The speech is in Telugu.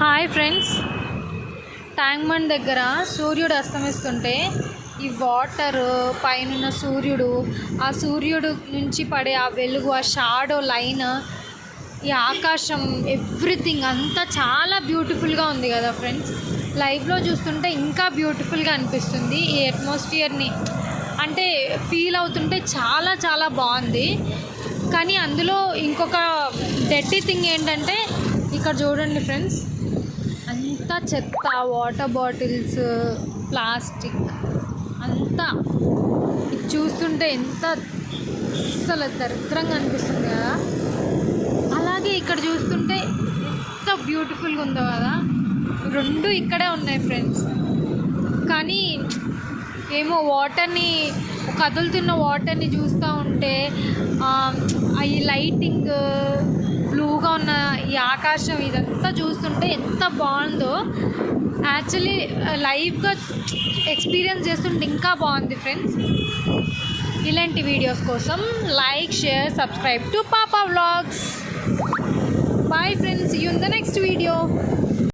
హాయ్ ఫ్రెండ్స్, ట్యాంక్ బండ్ దగ్గర సూర్యుడు అస్తమిస్తుంటే ఈ వాటర్ పైన సూర్యుడు, ఆ సూర్యుడు నుంచి పడే ఆ వెలుగు, ఆ షాడో లైన్, ఈ ఆకాశం, ఎవ్రీథింగ్ అంతా చాలా బ్యూటిఫుల్గా ఉంది కదా ఫ్రెండ్స్. లైవ్లో చూస్తుంటే ఇంకా బ్యూటిఫుల్గా అనిపిస్తుంది. ఈ అట్మాస్ఫియర్ని అంటే ఫీల్ అవుతుంటే చాలా చాలా బాగుంది. కానీ అందులో ఇంకొక డర్టీ థింగ్ ఏంటంటే, ఇక్కడ చూడండి ఫ్రెండ్స్, అంతా చెత్త, వాటర్ బాటిల్స్, ప్లాస్టిక్ అంతా ఇది చూస్తుంటే ఎంత అసలు దరిద్రంగా అనిపిస్తుంది కదా. అలాగే ఇక్కడ చూస్తుంటే ఎంత బ్యూటిఫుల్గా ఉందో కదా. రెండు ఇక్కడే ఉన్నాయి ఫ్రెండ్స్. కానీ ఏమో వాటర్ని, కదులుతున్న వాటర్ని చూస్తూ ఉంటే ఈ లైటింగ్, బ్లూగా ఉన్న ఈ ఆకాశం, ఇదంతా చూస్తుంటే ఎంత బాగుందో. యాక్చువల్లీ లైవ్గా ఎక్స్పీరియన్స్ చేస్తుంటే ఇంకా బాగుంది ఫ్రెండ్స్. ఇలాంటి వీడియోస్ కోసం like, share, subscribe to Papa vlogs. Bye friends, see you in the next video.